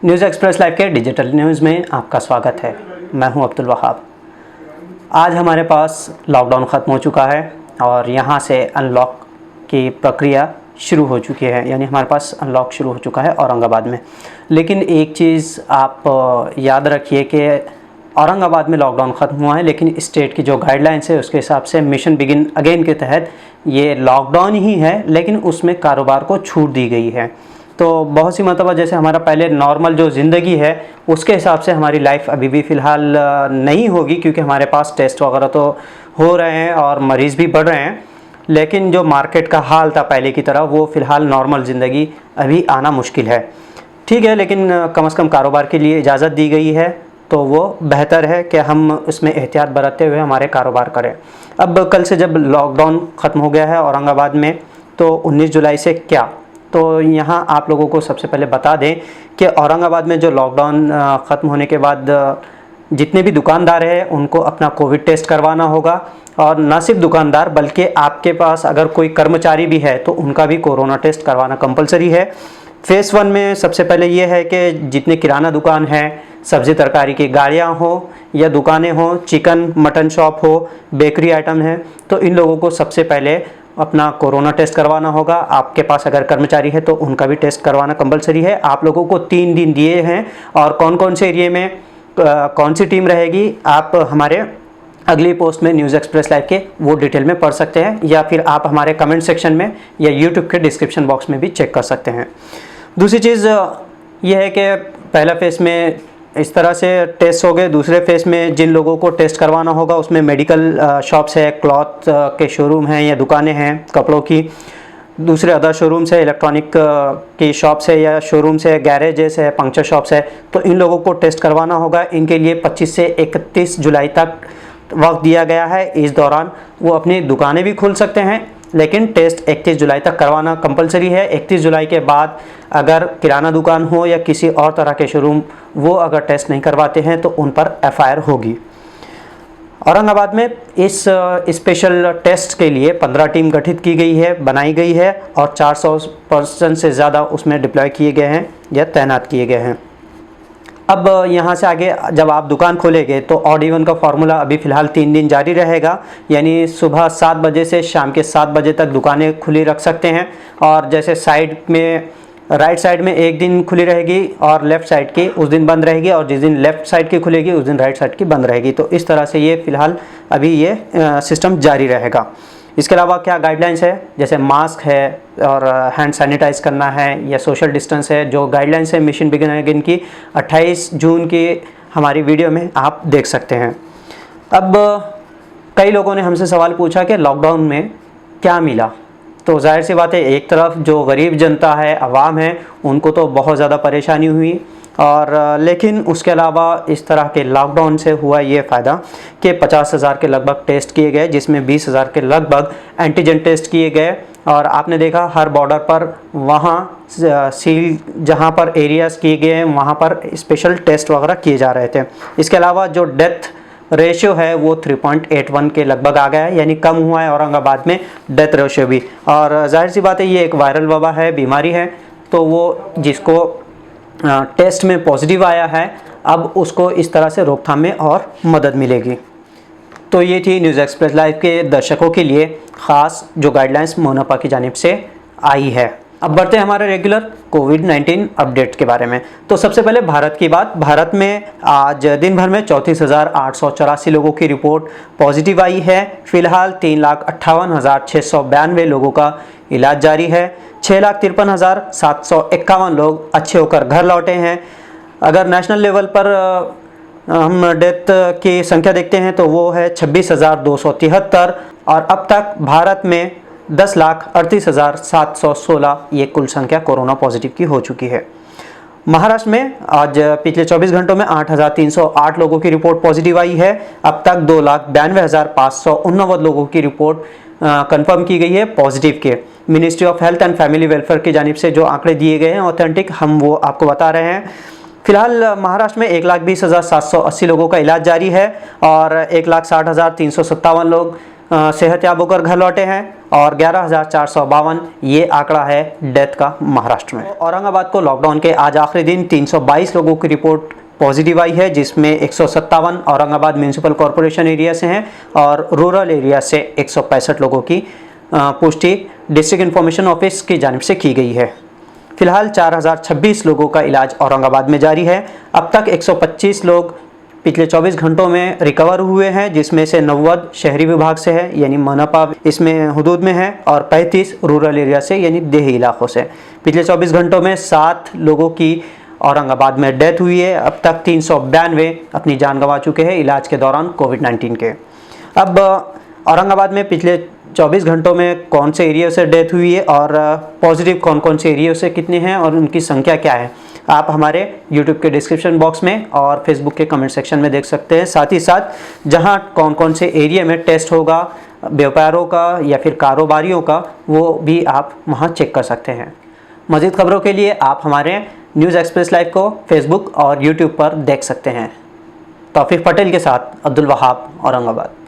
News express live के digital news में आपका स्वागत है। मैं हूं अब्दुल वहाब। आज हमारे पास लॉकडाउन ख़त्म हो चुका है और यहां से अनलॉक की प्रक्रिया शुरू हो चुकी है, यानी हमारे पास अनलॉक शुरू हो चुका है औरंगाबाद में। लेकिन एक चीज़ आप याद रखिए कि औरंगाबाद में लॉकडाउन ख़त्म हुआ है, लेकिन स्टेट की जो गाइडलाइंस है उसके हिसाब से मिशन बिगिन अगेन के तहत ये लॉकडाउन ही है, लेकिन उसमें कारोबार को छूट दी गई है। तो बहुत सी मरतबा जैसे हमारा पहले नॉर्मल जो ज़िंदगी है उसके हिसाब से हमारी लाइफ अभी भी फ़िलहाल नहीं होगी, क्योंकि हमारे पास टेस्ट वगैरह तो हो रहे हैं और मरीज़ भी बढ़ रहे हैं। लेकिन जो मार्केट का हाल था पहले की तरह, वो फ़िलहाल नॉर्मल ज़िंदगी अभी आना मुश्किल है। ठीक है, लेकिन कम से कम कारोबार के लिए इजाज़त दी गई है, तो वो बेहतर है कि हम उसमें एहतियात बरतते हुए हमारे कारोबार करें। अब कल से जब लॉकडाउन ख़त्म हो गया है औरंगाबाद में, तो 19 जुलाई से क्या, तो यहाँ आप लोगों को सबसे पहले बता दें कि औरंगाबाद में जो लॉकडाउन ख़त्म होने के बाद जितने भी दुकानदार हैं उनको अपना कोविड टेस्ट करवाना होगा। और न सिर्फ दुकानदार बल्कि आपके पास अगर कोई कर्मचारी भी है तो उनका भी कोरोना टेस्ट करवाना कंपलसरी है। फेज़ 1 में सबसे पहले ये है कि जितने किराना दुकान है, सब्ज़ी तरकारी की गाड़ियाँ हो या दुकानें हो, चिकन मटन शॉप हो, बेकरी आइटम है, तो इन लोगों को सबसे पहले अपना कोरोना टेस्ट करवाना होगा। आपके पास अगर कर्मचारी है तो उनका भी टेस्ट करवाना कंपलसरी है। आप लोगों को 3 दिन दिए हैं, और कौन कौन से एरिए में कौन सी टीम रहेगी आप हमारे अगली पोस्ट में न्यूज़ एक्सप्रेस लाइव के वो डिटेल में पढ़ सकते हैं, या फिर आप हमारे कमेंट सेक्शन में या यूट्यूब के डिस्क्रिप्शन बॉक्स में भी चेक कर सकते हैं। दूसरी चीज़ ये है कि पहला फेज़ में इस तरह से टेस्ट हो गए। दूसरे फेज़ में जिन लोगों को टेस्ट करवाना होगा उसमें मेडिकल शॉप्स है, क्लॉथ के शोरूम हैं या दुकानें हैं कपड़ों की, दूसरे अदर शोरूम्स है, इलेक्ट्रॉनिक की शॉप्स है या शोरूम्स है, गैरेजेस है, पंक्चर शॉप्स है, तो इन लोगों को टेस्ट करवाना होगा। इनके लिए 25 से 31 जुलाई तक वक्त दिया गया है। इस दौरान वो अपनी दुकानें भी खोल सकते हैं, लेकिन टेस्ट 31 जुलाई तक करवाना कंपलसरी है। 31 जुलाई के बाद अगर किराना दुकान हो या किसी और तरह के शोरूम वो अगर टेस्ट नहीं करवाते हैं तो उन पर FIR होगी। औरंगाबाद में इस स्पेशल टेस्ट के लिए 15 टीम गठित की गई है, बनाई गई है, और 400 पर्सन से ज़्यादा उसमें डिप्लॉय किए गए हैं या तैनात किए गए हैं। अब यहाँ से आगे जब आप दुकान खोलेंगे तो ऑड इवन का फार्मूला अभी फ़िलहाल 3 दिन जारी रहेगा, यानी सुबह 7 बजे से शाम के 7 बजे तक दुकानें खुली रख सकते हैं। और जैसे साइड में राइट साइड में एक दिन खुली रहेगी और लेफ़्ट साइड की उस दिन बंद रहेगी, और जिस दिन लेफ़्ट साइड की खुलेगी उस दिन राइट साइड की बंद रहेगी। तो इस तरह से ये फ़िलहाल अभी ये सिस्टम जारी रहेगा। इसके अलावा क्या गाइडलाइंस है, जैसे मास्क है और हैंड सैनिटाइज करना है या सोशल डिस्टेंस है, जो गाइडलाइंस है मिशन बिगिन अगेन की 28 जून की हमारी वीडियो में आप देख सकते हैं। अब कई लोगों ने हमसे सवाल पूछा कि लॉकडाउन में क्या मिला, तो जाहिर सी बात है एक तरफ जो गरीब जनता है, आवाम है, उनको तो बहुत ज़्यादा परेशानी हुई, और लेकिन उसके अलावा इस तरह के लॉकडाउन से हुआ ये फ़ायदा कि 50,000 के लगभग टेस्ट किए गए, जिसमें 20,000 के लगभग एंटीजन टेस्ट किए गए। और आपने देखा हर बॉर्डर पर वहाँ सील जहाँ पर एरियाज़ किए गए हैं वहाँ पर स्पेशल टेस्ट वगैरह किए जा रहे थे। इसके अलावा जो डेथ रेशियो है वो 3.81 के लगभग आ गया है, यानी कम हुआ है औरंगाबाद में डेथ रेशियो भी। और जाहिर सी बात है ये एक वायरल वबा है, बीमारी है, तो वो जिसको टेस्ट में पॉजिटिव आया है अब उसको इस तरह से रोकथाम में और मदद मिलेगी। तो ये थी न्यूज़ एक्सप्रेस लाइव के दर्शकों के लिए ख़ास जो गाइडलाइंस मोनपा की जानिब से आई है। अब बढ़ते हैं हमारे रेगुलर कोविड-19 अपडेट के बारे में। तो सबसे पहले भारत की बात। भारत में आज दिन भर में 34,884 लोगों की रिपोर्ट पॉजिटिव आई है। फिलहाल 3,58,692 लोगों का इलाज जारी है। 6,53,751 लोग अच्छे होकर घर लौटे हैं। अगर नेशनल लेवल पर हम डेथ की संख्या देखते हैं तो वो है 26,273, और अब तक भारत में 10,38,716 ये कुल संख्या कोरोना पॉजिटिव की हो चुकी है। महाराष्ट्र में आज पिछले 24 घंटों में 8,308 लोगों की रिपोर्ट पॉजिटिव आई है। अब तक 2,92,589 लोगों की रिपोर्ट कंफर्म की गई है पॉजिटिव के। Ministry of health and family welfare की जानिब से जो आंकड़े दिए गए हैं ऑथेंटिक, हम वो आपको बता रहे हैं। फिलहाल महाराष्ट्र में 1,20,780 लोगों का इलाज जारी है और 1,60,357 लोग सेहतयाब होकर घर लौटे हैं और 11,452 ये आंकड़ा है डेथ का महाराष्ट्र में। औरंगाबाद को लॉकडाउन के आज आखिरी दिन 322 लोगों की रिपोर्ट पॉजिटिव आई है, जिसमें 157 औरंगाबाद म्यूनिसिपल कॉरपोरेशन एरिया से हैं और रूरल एरिया से 165 लोगों की पुष्टि डिस्ट्रिक्ट इन्फॉर्मेशन ऑफिस की जानिब से की गई है। फिलहाल 4026 लोगों का इलाज औरंगाबाद में जारी है। अब तक 125 लोग पिछले 24 घंटों में रिकवर हुए हैं, जिसमें से 90 शहरी विभाग से है यानी मनपा इसमें हुदूद में है और 35 रूरल एरिया से यानी देही इलाकों से। पिछले 24 घंटों में 7 लोगों की औरंगाबाद में डेथ हुई है। अब तक 392 अपनी जान गंवा चुके हैं इलाज के दौरान कोविड-19 के। अब औरंगाबाद में पिछले 24 घंटों में कौन से एरिया से डेथ हुई है और पॉजिटिव कौन कौन से एरिया से कितने हैं और उनकी संख्या क्या है, आप हमारे YouTube के डिस्क्रिप्शन बॉक्स में और Facebook के कमेंट सेक्शन में देख सकते हैं। साथ ही साथ जहां कौन कौन से एरिया में टेस्ट होगा व्यापारों का या फिर कारोबारियों का, वो भी आप वहां चेक कर सकते हैं। मज़ीद खबरों के लिए आप हमारे न्यूज़ एक्सप्रेस लाइव को Facebook और YouTube पर देख सकते हैं। तौफीक पटेल के साथ अब्दुल वहाब, औरंगाबाद।